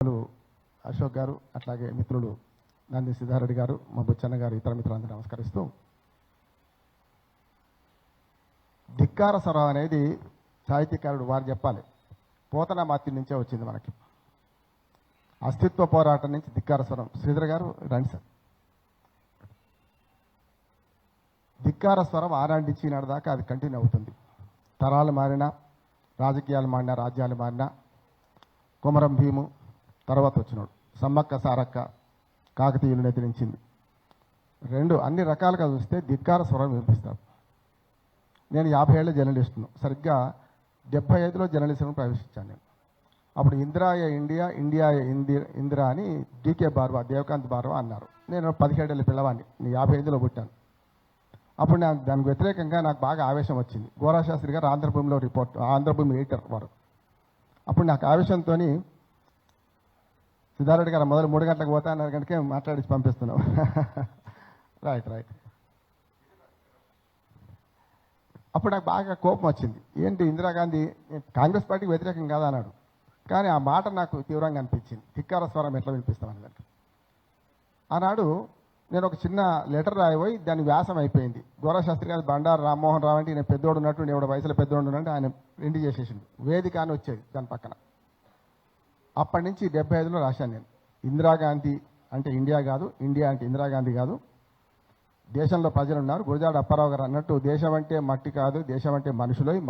పెద్దలు అశోక్ గారు, అట్లాగే మిత్రులు నంది సిద్ధారెడ్డి గారు, మా బుచ్చన్న గారు, ఇతర మిత్రులందరూ నమస్కరిస్తూ, ధిక్కార స్వరం అనేది సాహిత్యకారుడు వారు చెప్పాలి, పోతన మాతి నుంచే వచ్చింది. మనకి అస్తిత్వ పోరాటం నుంచి ధిక్కార స్వరం. శ్రీధర్ గారు రండి సార్. ధిక్కార స్వరం ఆనాటి నుంచి ఈనాడు దాకా అది కంటిన్యూ అవుతుంది. తరాలు మారినా, రాజకీయాలు మారినా, రాజ్యాలు మారినా, కొమరం భీము తర్వాత వచ్చినాడు, సమ్మక్క సారక్క కాకతీయులను ఎదిరించింది. అన్ని రకాలుగా చూస్తే ధిక్కార స్వరం వినిపిస్తారు. నేను 50 ఏళ్ళ జర్నలిస్టును. సరిగ్గా 75లో జర్నలిజం ప్రవేశించాను నేను. అప్పుడు ఇందిరాయ ఇండియా, ఇండియాయ ఇందిరా అని డీకే బార్వా, దేవకాంత్ బార్వా అన్నారు. నేను 17 ఏళ్ళ పిల్లవాడిని, నేను 55లో పుట్టాను. అప్పుడు నాకు దానికి వ్యతిరేకంగా నాకు బాగా ఆవేశం వచ్చింది. గోరా శాస్త్రి గారు ఆంధ్రభూమిలో ఆంధ్రభూమి ఎడిటర్ వారు. అప్పుడు నాకు ఆవేశంతో సిద్ధారెడ్డి గారు మొదలు 3 గంటలకు పోతా అన్నారు, గంటకే మాట్లాడించి పంపిస్తున్నాం. రైట్. అప్పుడు నాకు బాగా కోపం వచ్చింది. ఏంటి ఇందిరాగాంధీ కాంగ్రెస్ పార్టీకి వ్యతిరేకం కాదా అన్నాడు. కానీ ఆ మాట నాకు తీవ్రంగా అనిపించింది. ధిక్కార స్వరం ఎట్లా వినిపిస్తామని దానికి. ఆనాడు నేను ఒక చిన్న లెటర్ రాయబోయి దాని వ్యాసం అయిపోయింది. గోరా శాస్త్రి గారు బండారు రామ్మోహన్ రావు అంటే నేను పెద్దోడు ఉన్నట్టు, నేను వయసులో పెద్దోడు ఉన్నట్టు ఆయన ప్రింట్ చేసేసిండు. వేదిక అని వచ్చేది దాని పక్కన. అప్పటి నుంచి 75లో రాశాను నేను. ఇందిరాగాంధీ అంటే ఇండియా కాదు, ఇండియా అంటే ఇందిరాగాంధీ కాదు, దేశంలో ప్రజలు ఉన్నారు. గురజాడ అప్పారావు గారు అన్నట్టు దేశం అంటే మట్టి కాదు, దేశం అంటే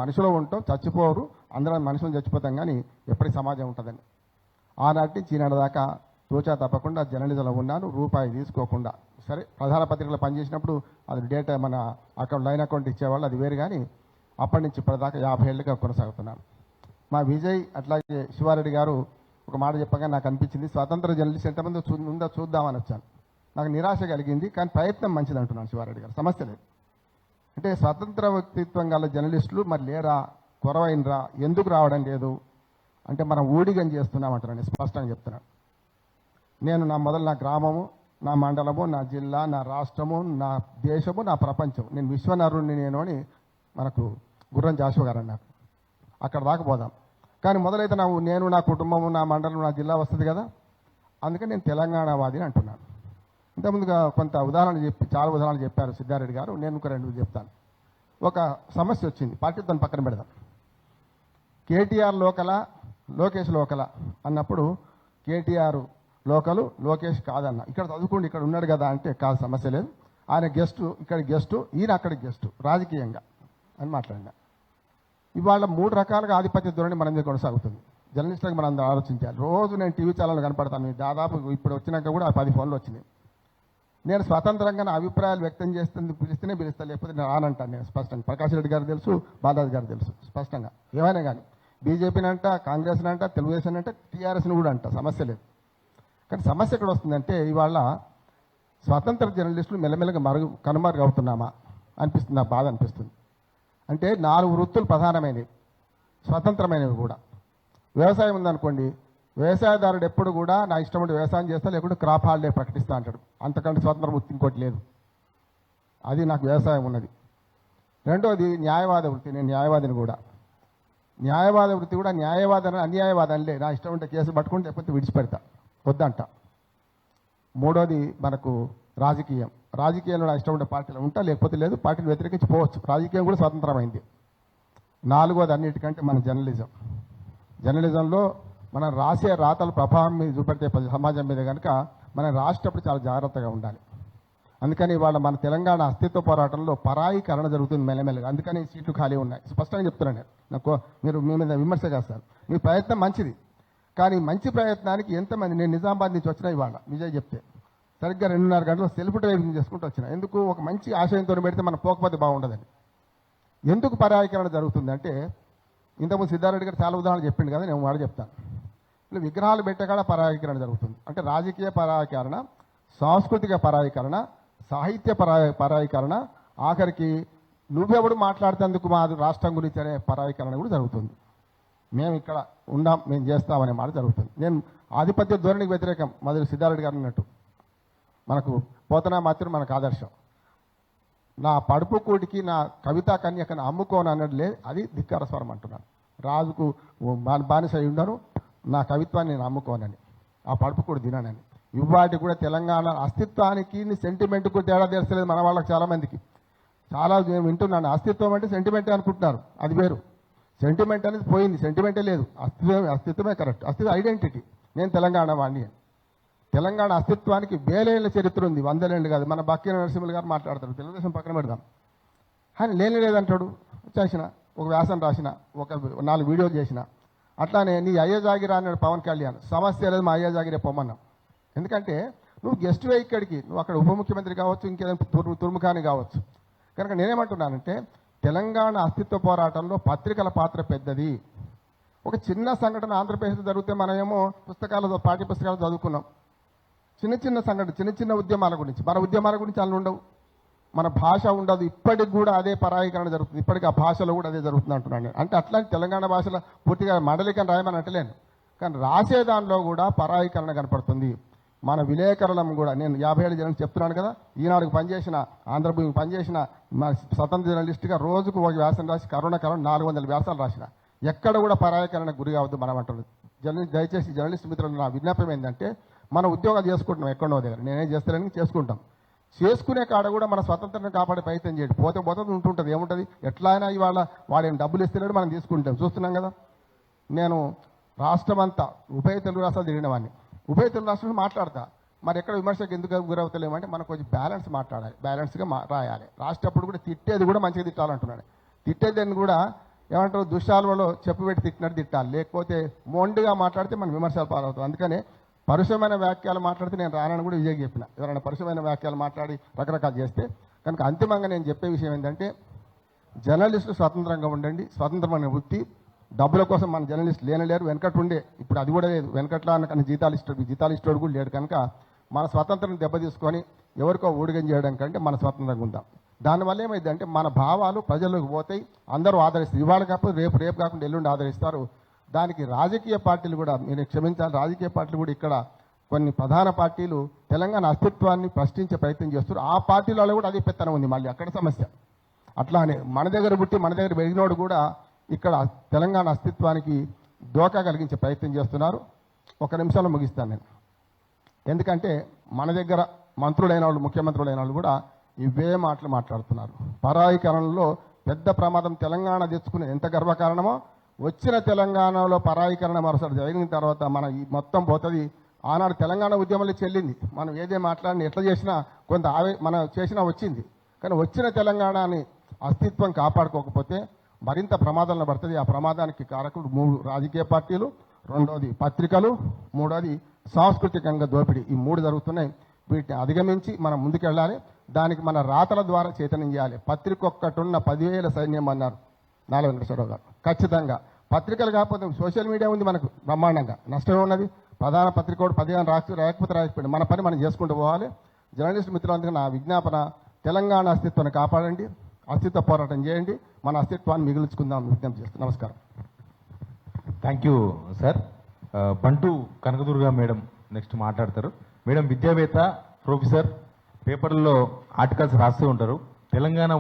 మనుషులు ఉంటాం, చచ్చిపోరు, అందరం మనుషులు చచ్చిపోతాం, కానీ ఎప్పటికీ సమాజం ఉంటుందని. ఆనాటి నుంచి ఈనాడు దాకా తోచా తప్పకుండా జర్నలిజంలో ఉన్నాను, రూపాయి తీసుకోకుండా. సరే, ప్రధాన పత్రికలో పనిచేసినప్పుడు అది డేటా మన లైన్ అకౌంట్ ఇచ్చేవాళ్ళు, అది వేరు. కానీ అప్పటి నుంచి ఇప్పటిదాకా 50 ఏళ్ళుగా కొనసాగుతున్నాను. మా విజయ్ అట్లాగే శివారెడ్డి గారు ఒక మాట చెప్పగా నాకు అనిపించింది, స్వతంత్ర జర్నలిస్ట్ ఎంతమంది ఉందో చూద్దామని వచ్చాను. నాకు నిరాశ కలిగింది, కానీ ప్రయత్నం మంచిది అంటున్నాను శివారెడ్డి గారు. సమస్య లేదు. అంటే స్వతంత్ర వ్యక్తిత్వం గల జర్నలిస్టులు మరి లేరా, కొరవైనరా, ఎందుకు రావడం లేదు అంటే మనం ఊడిగం చేస్తున్నాం అంటున్నాను. స్పష్టంగా చెప్తున్నాను. నేను నా గ్రామము, నా మండలము, నా జిల్లా, నా రాష్ట్రము, నా దేశము, నా ప్రపంచం, నేను విశ్వనరుణ్ణి నేను అని మనకు గుర్రం జాషువా గారు అన్నారు. అక్కడ దాకా పోదాం. కానీ మొదలైతే నేను నా కుటుంబము, నా మండలం, నా జిల్లా వస్తుంది కదా. అందుకని నేను తెలంగాణవాదిని అంటున్నాను. ఇంతకుముందుగా చాలా ఉదాహరణలు చెప్పారు సిద్ధారెడ్డి గారు. నేను ఒక 2 చెప్తాను. ఒక సమస్య వచ్చింది, పార్టీ దాన్ని పక్కన పెడదాం. కేటీఆర్ లోకలా, లోకేష్ లోకలా అన్నప్పుడు కేటీఆర్ లోకలు, లోకేష్ కాదన్న. ఇక్కడ చదువుకోండి, ఇక్కడ ఉన్నాడు కదా అంటే కాదు, సమస్య లేదు, ఆయన గెస్టు, ఇక్కడ గెస్టు, ఈయన అక్కడ గెస్టు, రాజకీయంగా అని మాట్లాడినా. ఇవాళ 3 రకాలుగా ఆధిపత్య ధోరణి మన మీద కొనసాగుతుంది. జర్నలిస్టులకు మనం అందరూ ఆలోచించాలి. రోజు నేను టీవీ ఛానల్ కనపడతాను, దాదాపు ఇప్పుడు వచ్చినాక కూడా 10 ఫోన్లు వచ్చినాయి. నేను స్వతంత్రంగా నా అభిప్రాయాలు వ్యక్తం చేస్తుంది, పిలిస్తేనే పిలుస్తా, లేకపోతే నేను రానంటాను. నేను స్పష్టంగా, ప్రకాష్ రెడ్డి గారు తెలుసు, బాలాజీ గారు తెలుసు, స్పష్టంగా. ఏమైనా కానీ బీజేపీని అంట, కాంగ్రెస్ని అంట, తెలుగుదేశం అంట, టీఆర్ఎస్ని కూడా అంట, సమస్య లేదు. కానీ సమస్య ఎక్కడ వస్తుందంటే ఇవాళ స్వతంత్ర జర్నలిస్టులు మెల్లమెల్లగా కనుమరుగు అవుతున్నామా అనిపిస్తుంది, నాకు బాధ అనిపిస్తుంది. అంటే 4 వృత్తులు ప్రధానమైనవి, స్వతంత్రమైనవి కూడా. వ్యవసాయం ఉందనుకోండి, వ్యవసాయదారుడు ఎప్పుడు కూడా నా ఇష్టం ఉంటే వ్యవసాయం చేస్తా, లేకుంటే క్రాప్ హాలిడే ప్రకటిస్తా అంటాడు. అంతకంటే స్వతంత్ర వృత్తి ఇంకోటి లేదు. అది నాకు వ్యవసాయం ఉన్నది. రెండోది న్యాయవాద వృత్తి, నేను న్యాయవాదిని కూడా. న్యాయవాద వృత్తి కూడా అన్యాయవాదనలే, నా ఇష్టం ఉంటే కేసు పట్టుకుంటే లేకపోతే విడిచిపెడతా, వద్దంట. మూడోది మనకు రాజకీయంలో నా ఇష్టం ఉంటే పార్టీలో ఉంటా, లేకపోతే లేదు, పార్టీని వ్యతిరేకించి పోవచ్చు. రాజకీయం కూడా స్వతంత్రమైంది. 4వది అన్నిటికంటే మన జర్నలిజంలో మనం రాసే రాతల ప్రభావం మీద చూపెడితే సమాజం మీద కనుక మనం రాసేటప్పుడు చాలా జాగ్రత్తగా ఉండాలి. అందుకని ఇవాళ మన తెలంగాణ అస్తిత్వ పోరాటంలో పరాయీకరణ జరుగుతుంది మెల్లమెల్లగా. అందుకని సీట్లు ఖాళీ ఉన్నాయి. స్పష్టంగా చెప్తున్నాను. నాకు మీరు మీ మీద విమర్శ చేస్తారు. మీ ప్రయత్నం మంచిది, కానీ మంచి ప్రయత్నానికి ఎంతమంది, నేను నిజామాబాద్ నుంచి వచ్చినా ఇవాళ విజయ్ చెప్తే సరిగ్గా 2:30 గంటలు సెల్ఫ్ డ్రైవింగ్ చేసుకుంటూ వచ్చిన. ఎందుకు? ఒక మంచి ఆశయంతో పెడితే మనం పోకపోతే బాగుండదని. ఎందుకు పరాయీకరణ జరుగుతుంది అంటే, ఇంతకుముందు సిద్ధారెడ్డి గారు చాలా ఉదాహరణలు చెప్పిండు కదా, నేను మాట చెప్తాను. ఇలా విగ్రహాలు పెట్టే కాడ పరాయీకరణ జరుగుతుంది. అంటే రాజకీయ పరాయీకరణ, సాంస్కృతిక పరాయీకరణ, సాహిత్య పరాయీకరణ, ఆఖరికి నువ్వెవడు మాట్లాడుతేందుకు మా రాష్ట్రం గురించి అనే పరాయీకరణ కూడా జరుగుతుంది. మేము ఇక్కడ ఉండాం, మేము చేస్తామనే మాట జరుగుతుంది. నేను ఆధిపత్య ధోరణికి వ్యతిరేకం. మొదలు సిద్ధారెడ్డి గారు అన్నట్టు మనకు పోతనా మాత్రం మనకు ఆదర్శం. నా పడుపు కూటికి నా కవితా కన్యకను అమ్ముకోను అన్నట్లే, అది ధిక్కార స్వరం అంటున్నాను. రాజుకు బానిస అయి ఉండను, నా కవిత్వాన్ని నేను అమ్ముకోనని. ఆ పడుపు కూడా తిననని. ఇవాటి కూడా తెలంగాణ అస్తిత్వానికి సెంటిమెంట్కు తేడా తెలుస్తలేదు మన వాళ్ళకి చాలామందికి. చాలా నేను వింటున్నాను, అస్తిత్వం అంటే సెంటిమెంటే అనుకుంటున్నారు, అది వేరు. సెంటిమెంట్ అనేది పోయింది, సెంటిమెంటే లేదు, అస్తిత్వమే కరెక్ట్. అస్తిత్వ ఐడెంటిటీ, నేను తెలంగాణ వాడిని. తెలంగాణ అస్తిత్వానికి వేలేళ్ళ చరిత్ర ఉంది, వందలేళ్ళు కాదు. మన బక్కి నరసింహులు గారు మాట్లాడతారు, తెలుగుదేశం పక్కన పెడదాం, ఆయన లేని లేదంటాడు. చేసిన ఒక వ్యాసం రాసిన, ఒక 4 వీడియోలు చేసిన. అట్లానే నీ అయ్య జాగిరా అన్నాడు పవన్ కళ్యాణ్, సమస్య లేదు మా అయ్య జాగిరే పొమ్మన్నా. ఎందుకంటే నువ్వు గెస్ట్ వే ఇక్కడికి, నువ్వు అక్కడ ఉప ముఖ్యమంత్రి కావచ్చు, ఇంకేదైనా తుర్ముఖాని కావచ్చు. కనుక నేనేమంటున్నానంటే తెలంగాణ అస్తిత్వ పోరాటంలో పత్రికల పాత్ర పెద్దది. ఒక చిన్న సంఘటన ఆంధ్రప్రదేశ్లో జరిగితే మనమేమో పుస్తకాలు, పాఠ్య పుస్తకాలు చదువుకున్నాం. చిన్న చిన్న సంఘటన, చిన్న చిన్న ఉద్యమాల గురించి, మన ఉద్యమాల గురించి అలా ఉండవు. మన భాష ఉండదు, ఇప్పటికి కూడా అదే పరాయీకరణ జరుగుతుంది, ఇప్పటికీ ఆ భాషలో కూడా అదే జరుగుతుంది అంటున్నాను నేను. అంటే అట్లాంటి తెలంగాణ భాషలో పూర్తిగా మండలికని రాయమని అంటలేను, కానీ రాసే దానిలో కూడా పరాయీకరణ కనపడుతుంది. మన విలేకరులం కూడా, నేను 57 జర్నలిస్ట్ చెప్తున్నాను కదా, ఈనాడుకు పనిచేసిన, ఆంధ్రభూమికి పనిచేసిన, మన స్వతంత్ర జర్నలిస్ట్గా రోజుకు ఒక వ్యాసం రాసి కరోనా 400 వ్యాసాలు రాసిన. ఎక్కడ కూడా పరాయీకరణకు గురి కావద్దు మనం అంటున్నది. దయచేసి జర్నలిస్ట్ మిత్రులు, నా విజ్ఞాపం ఏంటంటే మన ఉద్యోగాలు చేసుకుంటున్నాం ఎక్కడో దగ్గర, నేనేం చేస్తానని చేసుకుంటాం. చేసుకునే కాడ కూడా మన స్వతంత్రాన్ని కాపాడే ప్రయత్నం చేయండి. పోతే ఉంటుంటుంది, ఏముంటుంది, ఎట్లా అయినా ఇవాళ వాడేం డబ్బులు ఇస్తున్నాడు, మనం తీసుకుంటాం. చూస్తున్నాం కదా, నేను రాష్ట్రం అంతా ఉభయ తెలుగు రాష్ట్రాలు తిరిగిన వాడిని. ఉభయ తెలుగు రాష్ట్రంలో మాట్లాడతా, మరి ఎక్కడ విమర్శకు ఎందుకు గురవుతలేమంటే మనం కొంచెం బ్యాలెన్స్ మాట్లాడాలి, బ్యాలెన్స్గా రాయాలి. రాసేటప్పుడు కూడా తిట్టేది కూడా మంచిగా తిట్టాలంటున్నాడు. తిట్టేదాన్ని కూడా ఏమంటారు, దుశ్శాలువలో చెప్పు పెట్టి తిట్టినట్టు తిట్టాలి, లేకపోతే మొండిగా మాట్లాడితే మనం విమర్శలు పాలవుతాం. అందుకనే పరుషమైన వ్యాఖ్యలు మాట్లాడితే నేను రానని కూడా విజయ్ చెప్పిన. ఎవరైనా పరుషమైన వ్యాఖ్యలు మాట్లాడి రకరకాలు చేస్తే. కనుక అంతిమంగా నేను చెప్పే విషయం ఏంటంటే జర్నలిస్టులు స్వతంత్రంగా ఉండండి. స్వతంత్రమైన వృత్తి, డబ్బుల కోసం మన జర్నలిస్ట్ లేనలేరు. వెనకట్ ఉండే, ఇప్పుడు అది కూడా లేదు. వెనకట్లా అన్న జీతాలు ఇష్టోడు కూడా లేడు. కనుక మన స్వతంత్రం దెబ్బతీసుకొని ఎవరికో ఊడిగం చేయడం కంటే మన స్వతంత్రంగా ఉందాం. దానివల్ల ఏమైందంటే మన భావాలు ప్రజల్లోకి పోతాయి, అందరూ ఆదరిస్తారు. ఇవాళ కాకపోతే రేపు కాకుండా ఎల్లుండి ఆదరిస్తారు. దానికి రాజకీయ పార్టీలు కూడా, మీరు క్షమించాలి, రాజకీయ పార్టీలు కూడా ఇక్కడ కొన్ని ప్రధాన పార్టీలు తెలంగాణ అస్తిత్వాన్ని ప్రశ్నించే ప్రయత్నం చేస్తారు. ఆ పార్టీలలో కూడా అది పెత్తనం ఉంది, మళ్ళీ అక్కడ సమస్య. అట్లానే మన దగ్గర పుట్టి మన దగ్గర పెరిగినోడు కూడా ఇక్కడ తెలంగాణ అస్తిత్వానికి దోకా కలిగించే ప్రయత్నం చేస్తున్నారు. ఒక నిమిషంలో ముగిస్తాను నేను. ఎందుకంటే మన దగ్గర మంత్రులైన వాళ్ళు, ముఖ్యమంత్రులైన వాళ్ళు కూడా ఇవే మాటలు మాట్లాడుతున్నారు. పరాయీకరణలో పెద్ద ప్రమాదం తెలంగాణ తెచ్చుకునే ఎంత గర్వకారణమో, వచ్చిన తెలంగాణలో పరాయీకరణ మరోసారి జరిగిన తర్వాత మన ఈ మొత్తం పోతుంది. ఆనాడు తెలంగాణ ఉద్యమంలో చెల్లింది, మనం ఏదే మాట్లాడినా ఎట్లా చేసినా కొంత మనం చేసినా వచ్చింది. కానీ వచ్చిన తెలంగాణని అస్తిత్వం కాపాడుకోకపోతే మరింత ప్రమాదంలో పడుతుంది. ఆ ప్రమాదానికి కారకుడు 3 రాజకీయ పార్టీలు, 2వది పత్రికలు, 3వది సాంస్కృతికంగా దోపిడీ. ఈ 3 జరుగుతున్నాయి. వీటిని అధిగమించి మనం ముందుకెళ్ళాలి. దానికి మన రాతల ద్వారా చైతన్యం చేయాలి. పత్రిక ఒక్కటున్న 10,000 సైన్యం అన్నారు నాల వెంకటేశ్వరరావు గారు. ఖచ్చితంగా పత్రికలు కాకపోతే సోషల్ మీడియా ఉంది మనకు బ్రహ్మాండంగా, నష్టమే ఉన్నది. ప్రధాన పత్రిక కూడా 10 రాకపోతే రాకపోయింది, మన పని మనం చేసుకుంటూ పోవాలి. జర్నలిస్ట్ మిత్రులందరికీ నా విజ్ఞాపన, తెలంగాణ అస్తిత్వాన్ని కాపాడండి, అస్తిత్వ పోరాటం చేయండి, మన అస్తిత్వాన్ని మిగిల్చుకుందాం విజ్ఞప్తి చేస్తాను. నమస్కారం. Thank you sir. బంటు కనకదుర్గ మేడం నెక్స్ట్ మాట్లాడతారు. మేడం విద్యావేత్త, ప్రొఫెసర్, పేపర్లలో ఆర్టికల్స్ రాస్తూ ఉంటారు. తెలంగాణ